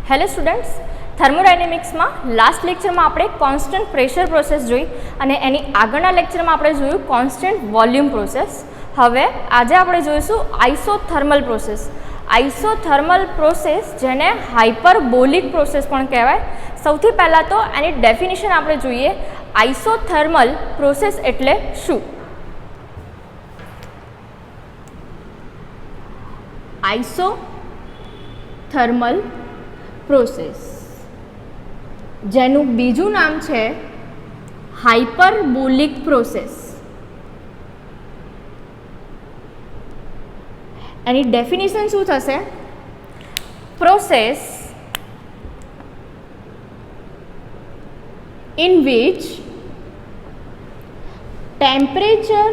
Hello students, થર્મોડાયનેમિક્સમાં last લેક્ચરમાં આપણે constant pressure process જોઈ અને એની આગળના લેક્ચરમાં આપણે જોયું કોન્સ્ટન્ટ વોલ્યુમ પ્રોસેસ. હવે આજે આપણે જોઈશું આઇસોથર્મલ પ્રોસેસ. આઇસોથર્મલ પ્રોસેસ જેને હાઇપરબોલિક પ્રોસેસ પણ કહેવાય. સૌથી પહેલાં તો એની ડેફિનેશન આપણે જોઈએ. આઇસોથર્મલ પ્રોસેસ એટલે શું? આઇસોથર્મલ પ્રોસેસ જેનું બીજું નામ છે હાઇપરબોલિક પ્રોસેસ. એની ડેફિનેશન શું થશે? Process in which temperature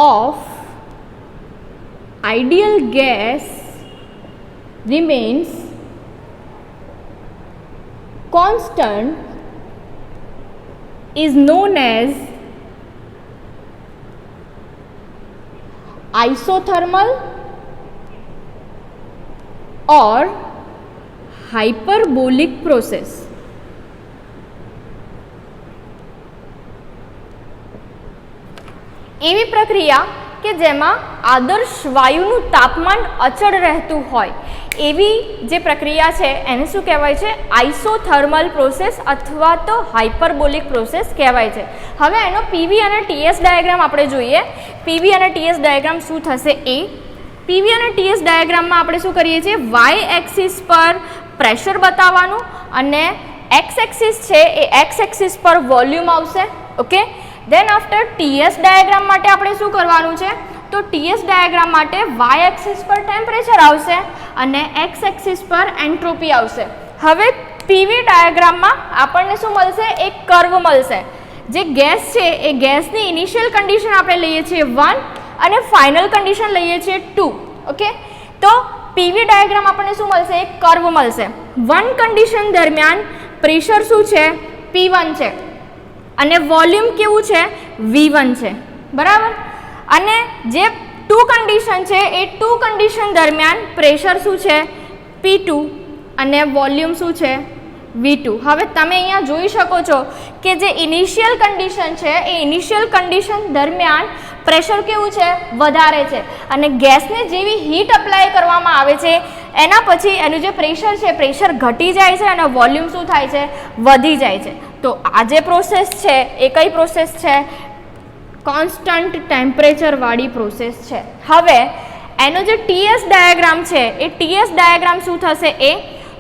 of ideal gas remains constant is known as isothermal or hyperbolic process. એવી પ્રક્રિયા કે જેમાં આદર્શ વાયુનું તાપમાન અચળ રહેતું હોય એવી જે પ્રક્રિયા છે એને શું કહેવાય છે? આઇસોથર્મલ પ્રોસેસ અથવા તો હાઇપરબોલિક પ્રોસેસ કહેવાય છે. હવે એનો પીવી અને ટીએસ ડાયાગ્રામ આપણે જોઈએ. પીવી અને ટીએસ ડાયાગ્રામ શું થશે? એ પીવી અને ટીએસ ડાયાગ્રામમાં આપણે શું કરીએ છીએ? વાય એક્સિસ પર પ્રેશર બતાવવાનું અને એક્સ એક્સિસ છે એ એક્સ એક્સિસ પર વોલ્યુમ આવશે. Okay, then after TS diagram માટે આપણે શું કરવાનું છે? તો ટીએસ ડાયાગ્રામ માટે વાય એક્સિસ પર ટેમ્પરેચર આવશે અને એક્સ એક્સિસ પર એન્ટ્રોપી આવશે. હવે પીવી ડાયાગ્રામમાં આપણને શું મળશે? એક કર્વ મળશે. જે ગેસ છે એ ગેસની ઇનિશિયલ કન્ડિશન આપણે લઈએ છીએ 1 અને ફાઇનલ કન્ડિશન લઈએ છીએ 2. ઓકે, તો પીવી ડાયાગ્રામ આપણને શું મળશે? એક કર્વ મળશે. 1 કન્ડિશન દરમિયાન પ્રેશર શું છે? P1 છે અને વોલ્યુમ કેવું છે? V1 છે. બરાબર. અને જે 2 કન્ડિશન છે એ 2 કન્ડિશન દરમિયાન પ્રેશર શું છે? P2 અને વોલ્યુમ શું છે? V2. હવે તમે અહીંયા જોઈ શકો છો કે જે ઇનિશિયલ કન્ડિશન છે એ ઇનિશિયલ કન્ડિશન દરમિયાન પ્રેશર કેવું છે? વધારે છે. અને ગેસને જેવી હીટ અપ્લાય કરવામાં આવે છે એના પછી એનું જે પ્રેશર છે પ્રેશર ઘટી જાય છે અને વોલ્યુમ શું થાય છે? વધી જાય છે. તો આ જે પ્રોસેસ છે એ કઈ પ્રોસેસ છે? કોન્સ્ટન્ટ ટેમ્પરેચરવાળી પ્રોસેસ છે. હવે એનો જે ટીએસ ડાયાગ્રામ છે એ ટીએસ ડાયાગ્રામ શું થશે? એ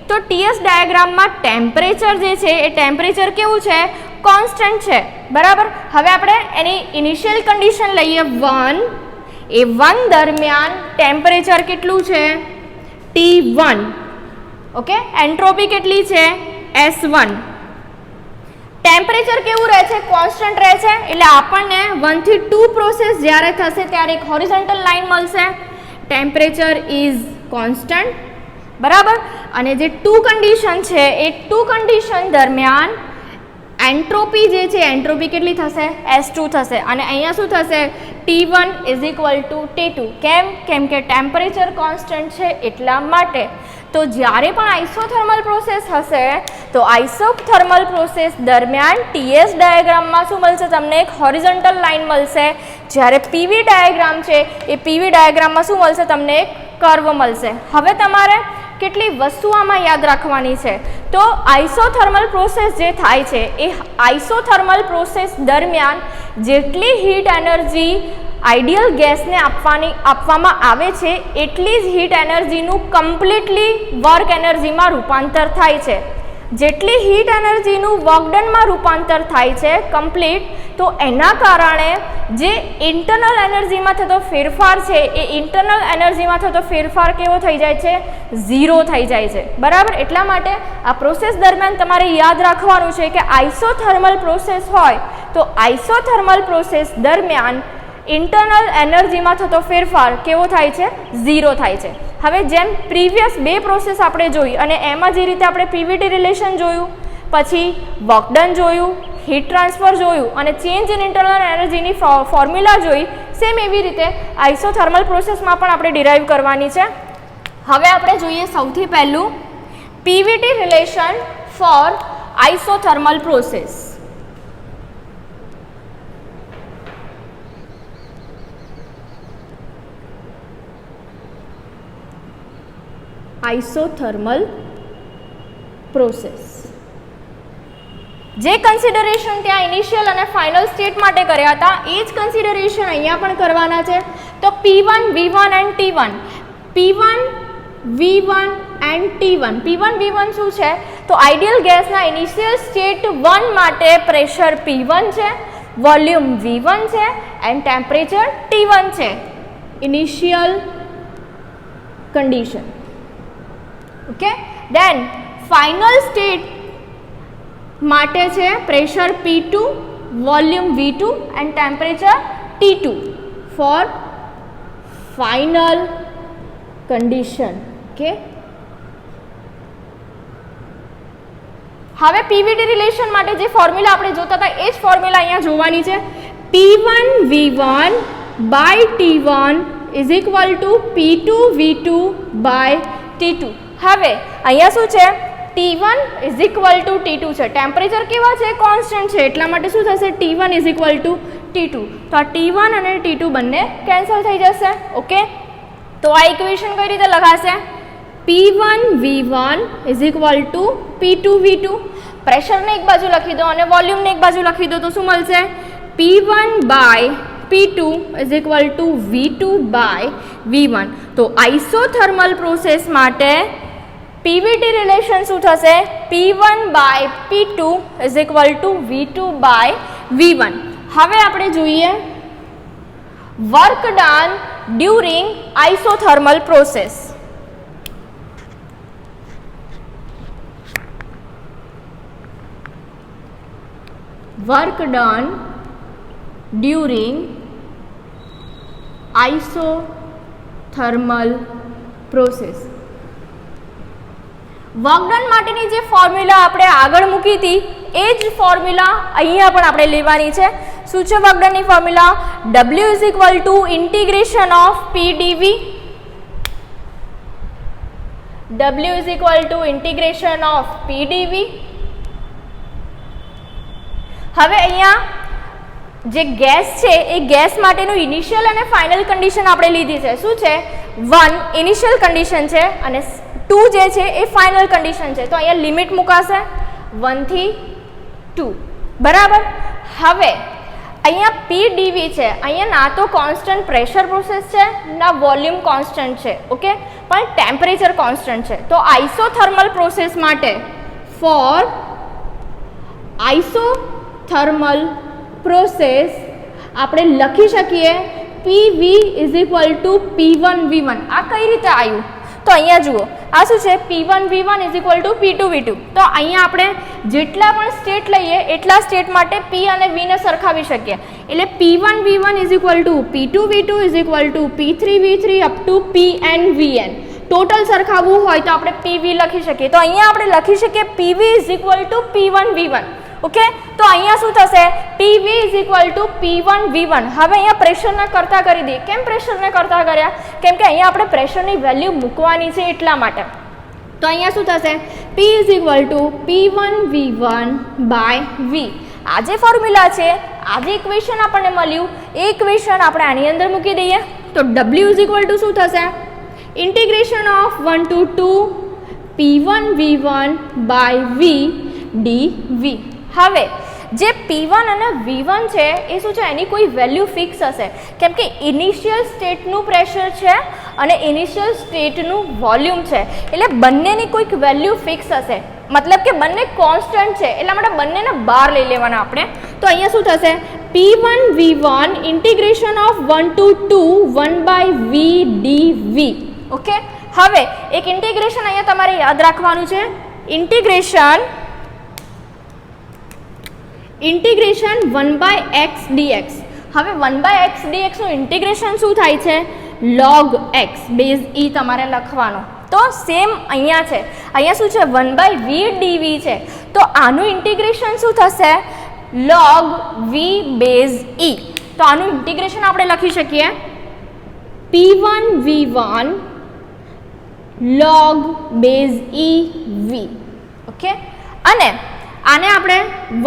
તો ટીએસ ડાયાગ્રામમાં ટેમ્પરેચર જે છે એ ટેમ્પરેચર કેવું છે? કોન્સ્ટન્ટ છે. બરાબર. હવે આપણે એની ઇનિશિયલ કન્ડિશન લઈએ 1. એ 1 દરમિયાન ટેમ્પરેચર કેટલું છે? T1. ઓકે, એન્ટ્રોપી કેટલી છે? S1. ટેમ્પરેચર કેવું રહે છે? કોન્સ્ટન્ટ રહે છે. એટલે આપણને 1 થી 2 પ્રોસેસ જ્યારે થશે ત્યારે એક હોરિઝોન્ટલ લાઇન મળશે. Temperature is constant. બરાબર. અને જે 2 કન્ડિશન છે એ 2 કન્ડિશન દરમિયાન એન્ટ્રોપી જે છે એન્ટ્રોપી કેટલી થશે? S2 થશે. અને અહીંયા શું થશે? T1 is equal two T2. કેમ કે ટેમ્પરેચર કોન્સ્ટન્ટ છે એટલા માટે. તો જ્યારે પણ આઇસોથર્મલ પ્રોસેસ હશે તો આઇસોથર્મલ પ્રોસેસ દરમિયાન ટીએસ ડાયાગ્રામમાં શું મળશે? તમને એક હોરિઝોન્ટલ લાઇન મળશે. જ્યારે પીવી ડાયાગ્રામ છે એ પીવી ડાયાગ્રામમાં શું મળશે? તમને એક કર્વ મળશે. હવે તમારે કેટલી વસ્તુ આમાં યાદ રાખવાની છે? તો આઇસોથર્મલ પ્રોસેસ જે થાય છે એ આઇસોથર્મલ પ્રોસેસ દરમિયાન જેટલી હીટ એનર્જી આઈડિયલ ગેસને આપવામાં આવે છે એટલી જ હીટ એનર્જીનું કમ્પ્લીટલી વર્ક એનર્જીમાં રૂપાંતર થાય છે. જેટલી હીટ એનર્જીનું વર્કડનમાં રૂપાંતર થાય છે કમ્પ્લીટ, તો એના કારણે જે ઇન્ટરનલ એનર્જીમાં થતો ફેરફાર છે એ ઇન્ટરનલ એનર્જીમાં થતો ફેરફાર કેવો થઈ જાય છે? 0 થઈ જાય છે. બરાબર. એટલા માટે આ પ્રોસેસ દરમિયાન તમારે યાદ રાખવાનું છે કે આઇસોથર્મલ પ્રોસેસ હોય તો આઇસોથર્મલ પ્રોસેસ દરમિયાન ઇન્ટરનલ એનર્જીમાં થતો ફેરફાર કેવો થાય છે? 0 થાય છે. હવે જેમ પ્રીવિયસ 2 પ્રોસેસ આપણે જોઈ અને એમાં જે રીતે આપણે પીવીટી રિલેશન જોયું, પછી વર્ક ડન જોયું, હીટ ટ્રાન્સફર જોયું અને ચેન્જ ઇન ઇન્ટરનલ એનર્જીની ફોર્મ્યુલા જોઈ, સેમ એવી રીતે આઇસોથર્મલ પ્રોસેસમાં પણ આપણે ડિરાઈવ કરવાની છે. હવે આપણે જોઈએ સૌથી પહેલું PVT relation for isothermal process. Isothermal process જે કન્સિડરેશન ત્યાં ઇનિશિયલ અને ફાઇનલ સ્ટેટ માટે કર્યા હતા એ જ કન્સિડરેશન અહીંયા પણ કરવાના છે. તો P1 V1 and T1, P1 V1 and T1. P1 V1 શું છે? તો આઇડિયલ ગેસના ઇનિશિયલ સ્ટેટ 1 માટે પ્રેશર P1 છે, વોલ્યુમ V1 છે એન્ડ ટેમ્પરેચર T1 છે. Initial condition. Okay, then final state માટે છે pressure P2, volume V2 and temperature T2 for final condition. Okay, હવે પીવીટી રિલેશન માટે જે ફોર્મ્યુલા આપણે જોતા હતા એ જ ફોર્મ્યુલા અહીંયા જોવાની છે. P1 V1 by T1 is equal to P2 V2 by T2. હવે અહીંયા શું છે? T1 is equal two T2 છે. ટેમ્પરેચર કેવા છે? કોન્સ્ટન્ટ છે, એટલા માટે શું થશે? T1 is equal two T2. તો આ T1 અને T2 બંને કેન્સલ થઈ જશે. ઓકે, તો આ ઇક્વેશન કઈ રીતે લખાશે? P1 V1 is equal to P2 V2. પ્રેશરને એક બાજુ લખી દો અને વોલ્યુમને એક બાજુ લખી દો તો શું મળશે? P1 by P2 is equal to V2 by V1. તો આઇસોથર્મલ પ્રોસેસ માટે પીવીટી રિલેશન શું થશે? P1 by P2 is equal to V2 by V1. હવે આપણે જોઈએ work done during isothermal process. Work done during isothermal process. Work done માટેની જે formula આપણે આગળ મૂકી હતી એ જ ફોર્મ્યુલા અહીંયા પણ આપણે લેવાની છે. શું છે વર્કડનની formula? W is equal to integration of PdV. W is equal to integration of PdV. હવે અહીંયા જે ગેસ છે એ ગેસ માટેનું ઇનિશિયલ અને ફાઇનલ કન્ડિશન આપણે લીધી છે. શું છે? 1 ઇનિશિયલ કન્ડિશન છે અને 2 જે છે એ ફાઇનલ કન્ડિશન છે. તો અહીંયા લિમિટ મુકાશે 1 થી 2. બરાબર. હવે અહીંયા PdV છે, અહીંયા ના તો કોન્સ્ટન્ટ પ્રેશર પ્રોસેસ છે ના વોલ્યુમ કોન્સ્ટન્ટ છે. ઓકે, પણ ટેમ્પરેચર કોન્સ્ટન્ટ છે. તો આઇસોથર્મલ પ્રોસેસ માટે ફોર આઇસોથર્મલ પ્રોસેસ આપણે લખી શકીએ PV is equal to P1 V1. આ કઈ રીતે આવ્યું? તો અહીંયા જુઓ, આ શું છે? P1 V1 is equal to P2 V2. તો અહીંયા આપણે જેટલા પણ સ્ટેટ લઈએ એટલા સ્ટેટ માટે P અને V ને સરખાવી શકીએ. એટલે P1 V1 is equal to P2 V2 is equal to P3 V3 up to Pn Vn. Total સરખાવવું હોય તો આપણે PV લખી શકીએ. તો અહીંયા આપણે લખી શકીએ PV is equal to P1 V1. Okay, તો અહીંયા શું થશે? PV is equal to P1 V1. હવે અહીંયા પ્રેશરને કરતા કરી દઈએ. કેમ પ્રેશરને કરતા કર્યા? કેમ કે અહીંયા આપણે પ્રેશરની વેલ્યુ મૂકવાની છે એટલા માટે. તો અહીંયા શું થશે? P is equal to P1 V1 by V. આ જે ફોર્મ્યુલા છે, આ જે ઇક્વેશન આપણને મળ્યું એ ઇક્વેશન આપણે આની અંદર મૂકી દઈએ. તો W ઇઝ ઇક્વલ ટુ શું થશે? Integration of 1 to 2 P1 V1 by V dV. હવે જે P1 અને V1 છે એ શું છે? એની કોઈ વેલ્યુ ફિક્સ હશે કેમ કે ઇનિશિયલ સ્ટેટનું પ્રેશર છે અને ઇનિશિયલ સ્ટેટનું વોલ્યુમ છે. એટલે બંનેની કોઈક વેલ્યુ ફિક્સ હશે, મતલબ કે બંને કોન્સ્ટન્ટ છે. એટલા માટે બંનેને બહાર લઈ લેવાના આપણે. તો અહીંયા શું થશે? P1 V1 integration of 1 to 2 1 by V dV. Okay, હવે એક ઇન્ટિગ્રેશન અહીંયા તમારે યાદ રાખવાનું છે. Integration 1 by x dx. હવે 1 બાય x dx નું ઇન્ટિગ્રેશન શું થાય છે? log x બેઝ e તમારે લખવાનો. તો સેમ અહીંયા છે, અહીંયા શું છે? 1 બાય v dv છે. તો આનું ઇન્ટિગ્રેશન શું થશે? log v base e. તો આનું ઇન્ટિગ્રેશન આપણે લખી શકીએ P1 V1 log base e v. Okay, અને આને આપણે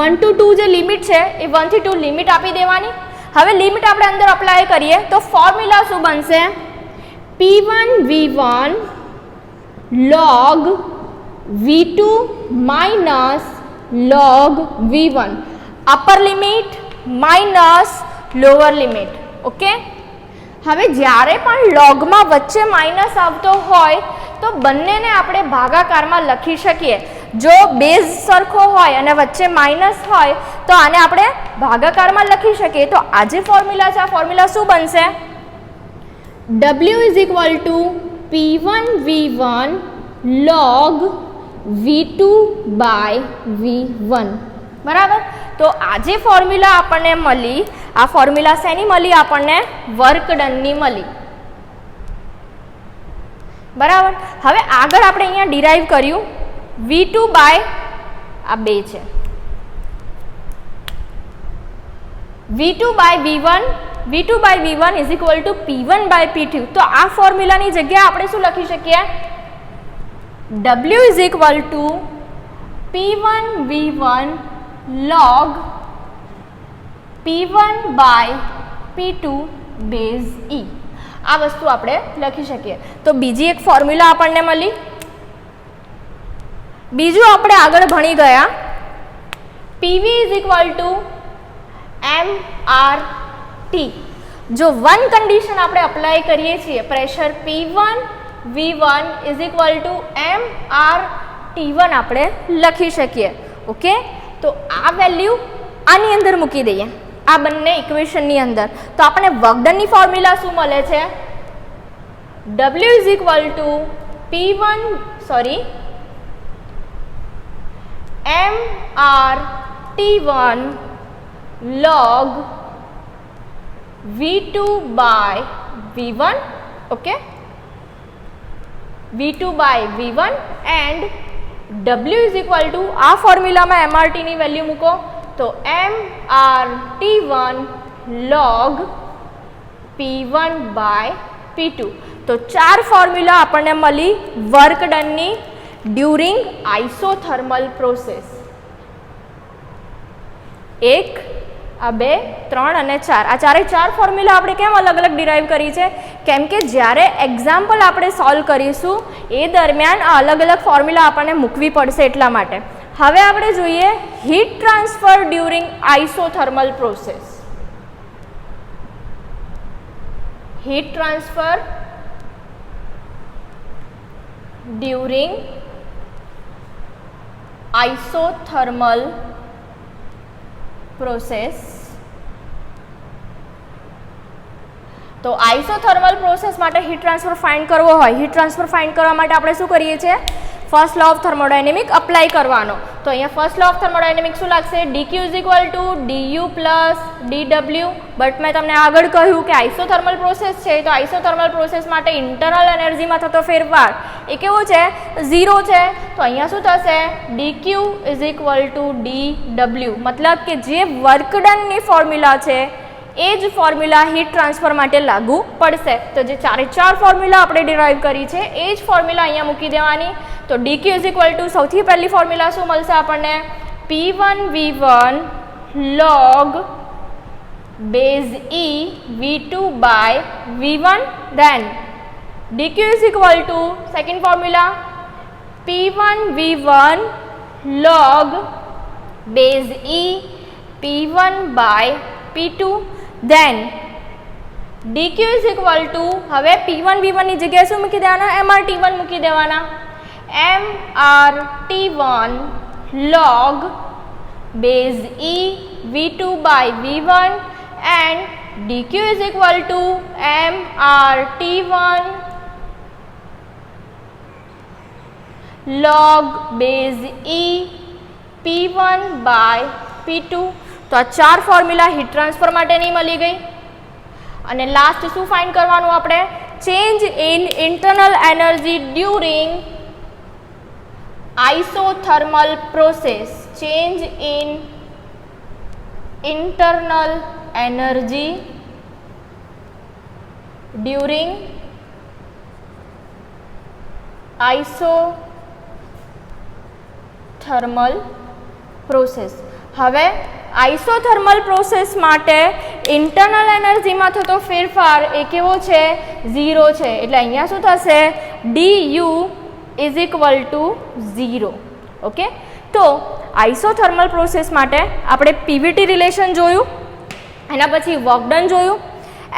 1 to 2 જે લિમિટ છે એ 1 થી 2 લિમિટ આપી દેવાની. હવે લિમિટ આપણે અંદર અપ્લાય કરીએ તો ફોર્મ્યુલા શું બનશે? p1 v1 log v2 minus log v1, upper limit minus lower limit. Okay, હવે જ્યારે પણ લોગમાં વચ્ચે માઇનસ આવતો હોય તો બંનેને આપણે ભાગાકારમાં લખી શકીએ. જો બેઝ સરખો હોય અને વચ્ચે માઇનસ હોય તો આને આપણે ભાગાકારમાં લખી શકીએ. તો આ જે ફોર્મ્યુલા છે આ ફોર્મ્યુલા શું બનશે? w is equal to p1 v1 log v2 by v1. બરાબર. તો આ જે ફોર્મ્યુલા આપણને મળી, આ ફોર્મ્યુલા શેની મળી? આપણને વર્ક ડનની મળી. બરાબર. હવે આગળ આપણે અહીંયા ડિરાઈવ કર્યું v2 બાય આ 2 છે, v2 by v1 is equal to p1 by p2. તો આ ફોર્મ્યુલાની જગ્યાએ આપણે શું લખી શકીએ? w is equal to p1 v1 log p1 by p2 base e. આ વસ્તુ આપણે લખી શકીએ. તો બીજી એક ફોર્મ્યુલા આપણને મળી. બીજું આપણે આગળ ભણી ગયા PV is equal two MRT. જો વન કન્ડિશન આપણે અપ્લાય કરીએ છીએ, pressure P1 V1 is equal two MRT1 આપણે લખી શકીએ. ઓકે, તો આ વેલ્યુ આની અંદર મૂકી દઈએ, આ બંને ઇક્વેશનની અંદર. તો આપણને વર્કડનની ફોર્મ્યુલા શું મળે છે? W is equal two MRT1 log V2 by V1. Okay, V2 by V1 and W is equal to આ ફોર્મ્યુલામાં MRT ની વેલ્યુ મૂકો તો MRT1 log P1 by P2. તો ચાર ફોર્મ્યુલા આપણને મળી વર્ક ડનની ડ્યુરિંગ આઇસોથર્મલ પ્રોસેસ. 1, 2, 3 અને 4. આ ચારે ચાર ફોર્મ્યુલા આપણે કેમ અલગ અલગ ડિરાઈવ કરી છે? કેમ કે જ્યારે એક્ઝામ્પલ આપણે સોલ્વ કરીશું એ દરમિયાન આ અલગ અલગ ફોર્મ્યુલા આપણને મૂકવી પડશે એટલા માટે. હવે આપણે જોઈએ heat transfer during isothermal process. Heat transfer during isothermal process. તો આઇસોથર્મલ પ્રોસેસ માટે હીટ ટ્રાન્સફર ફાઇન્ડ કરવો હોય, હીટ ટ્રાન્સફર ફાઇન્ડ કરવા માટે આપણે શું કરીએ છીએ? First law of thermodynamic apply કરવાનો. તો અહીંયા ફર્સ્ટ લો ઓફ થર્મોડાયનેમિક શું લાગશે? dq is equal to du plus dw. But મેં તમને આગળ કહ્યું કે આઇસોથર્મલ પ્રોસેસ છે તો આઇસોથર્મલ પ્રોસેસ માટે ઇન્ટરનલ એનર્જીમાં થતો ફેરફાર એ કેવો છે? 0 છે. તો અહીંયા શું થશે? dq is equal two dw. મતલબ કે જે વર્ક ડનની ફોર્મ્યુલા છે એ જ ફોર્મ્યુલા હીટ ટ્રાન્સફર માટે લાગુ પડશે. તો જે ચારે ચાર ફોર્મ્યુલા આપણે ડિરાઈવ કરી છે એ જ ફોર્મ્યુલા અહીંયા મૂકી દેવાની. તો dq ઇઝ ઇક્વલ ટુ સૌથી પહેલી ફોર્મ્યુલા શું મળશે આપણને? P1 V1 log base E V2 by V1. then dq is equal to second formula P1 V1 log base E P1 by P2. then dq is equal to હવે P1 V1 ની જગ્યાએ શું મૂકી દેવાના? MRT1 મૂકી દેવાના. MRT1 log base E V2 by V1 and dq is equal to MRT1 log base E P1 by P2. તો આ ચાર ફોર્મ્યુલા હીટ ટ્રાન્સફર માટેની મળી ગઈ. અને લાસ્ટ શું ફાઇન્ડ કરવાનું આપણે? Change in internal energy during isothermal process. Change in internal energy during isothermal process. હવે આઇસોથર્મલ પ્રોસેસ માટે ઇન્ટરનલ એનર્જીમાં થતો ફેરફાર એ કેવો છે? 0 છે. એટલે અહીંયા શું થશે? du is equal two 0. Okay, તો આઇસોથર્મલ પ્રોસેસ માટે આપણે પીવીટી રિલેશન જોયું, એના પછી વર્ક ડન જોયું,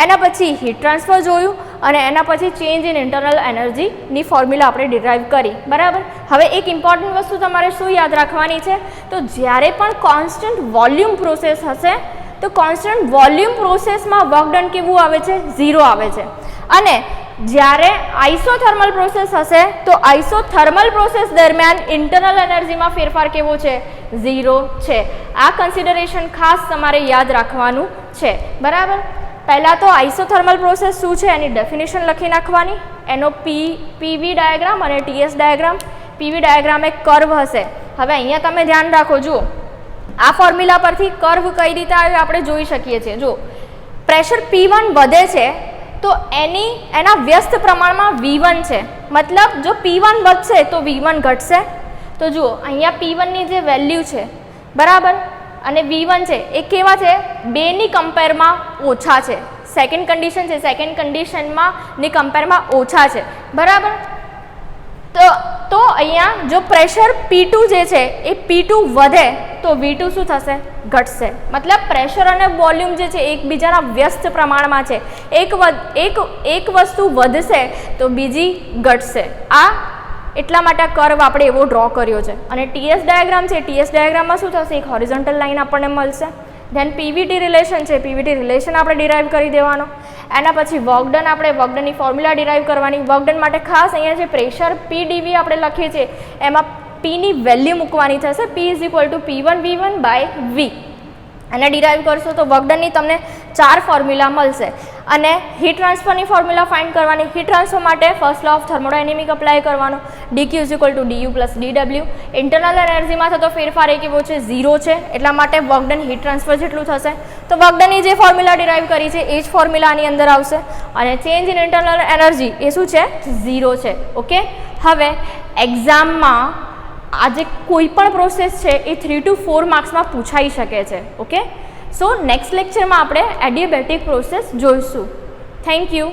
એના પછી હીટ ટ્રાન્સફર જોયું અને એના પછી ચેન્જ ઇન ઇન્ટરનલ એનર્જીની ફોર્મ્યુલા આપણે ડિરાઈવ કરી. બરાબર. હવે એક ઇમ્પોર્ટન્ટ વસ્તુ તમારે શું યાદ રાખવાની છે? તો જ્યારે પણ કોન્સ્ટન્ટ વોલ્યુમ પ્રોસેસ હશે તો કોન્સ્ટન્ટ વોલ્યુમ પ્રોસેસમાં વર્ક ડન કેવું આવે છે? 0 આવે છે. અને જ્યારે આઇસોથર્મલ પ્રોસેસ હશે તો આઇસોથર્મલ પ્રોસેસ દરમિયાન ઇન્ટરનલ એનર્જીમાં ફેરફાર કેવો છે? 0 છે. આ કન્સિડરેશન ખાસ તમારે યાદ રાખવાનું છે. બરાબર. પહેલાં તો આઇસોથર્મલ પ્રોસેસ શું છે એની ડેફિનેશન લખી નાખવાની, એનો પીવી ડાયાગ્રામ અને ટીએસ ડાયાગ્રામ. પીવી ડાયાગ્રામ એક કર્વ હશે. હવે અહીંયા તમે ધ્યાન રાખો, જુઓ આ ફોર્મ્યુલા પરથી કર્વ કઈ રીતે આવે આપણે જોઈ શકીએ છીએ. જો પ્રેશર P1 વધે છે તો એના વ્યસ્ત પ્રમાણમાં V1 છે, મતલબ જો P1 વધશે તો V1 ઘટશે. તો જુઓ અહીંયા P1ની જે વેલ્યુ છે, બરાબર, અને V1 છે એ કેવા છે? બેની કમ્પેરમાં ઓછા છે. સેકન્ડ કન્ડિશન છે, સેકન્ડ કન્ડિશનમાં ની કમ્પેરમાં ઓછા છે. બરાબર. તો અહીંયા જો પ્રેશર P2 જે છે એ P2 વધે તો V2 શું થશે? ઘટશે. મતલબ પ્રેશર અને વોલ્યુમ જે છે એકબીજાના વ્યસ્ત પ્રમાણમાં છે. એક વસ્તુ વધશે તો બીજી ઘટશે. આ એટલા માટે કર્વ આપણે એવો ડ્રો કર્યો છે. અને ટીએસ ડાયાગ્રામ છે, ટીએસ ડાયાગ્રામમાં શું થશે? એક હોરિઝોન્ટલ લાઇન આપણને મળશે. ધેન પીવીટી રિલેશન છે, પીવીટી રિલેશન આપણે ડિરાઈવ કરી દેવાનો. એના પછી વર્ક ડન, આપણે વર્ક ડનની ફોર્મ્યુલા ડિરાઈવ કરવાની. વર્ક ડન માટે ખાસ અહીંયા જે પ્રેશર પીડીવી આપણે લખીએ છીએ એમાં પીની વેલ્યુ મૂકવાની થશે. P is equal to P1V1 by V. અને ડિરાઈવ કરશો તો વર્ક ડનની તમને 4 ફોર્મ્યુલા મળશે. અને હીટ ટ્રાન્સફરની ફોર્મ્યુલા ફાઇન્ડ કરવાની. હીટ ટ્રાન્સફર માટે first law of thermodynamic apply કરવાનો. dq is equal to du plus dw. Internal એનર્જીમાં થતો ફેરફાર એ કેવો છે? 0 છે. એટલા માટે વર્ક ડન હીટ ટ્રાન્સફર જેટલું થશે. તો વર્ક ડનની જે ફોર્મ્યુલા ડિરાઈવ કરી છે એ જ ફોર્મ્યુલા આની અંદર આવશે. અને ચેન્જ ઇન ઇન્ટરનલ એનર્જી એ શું છે? 0 છે. ઓકે. હવે એક્ઝામમાં આ જે કોઈ પણ પ્રોસેસ છે એ 3 to 4 માર્ક્સમાં પૂછાઈ શકે છે. ઓકે. સો નેક્સ્ટ લેક્ચરમાં આપણે એડિયાબેટિક પ્રોસેસ જોઈશું. Thank you.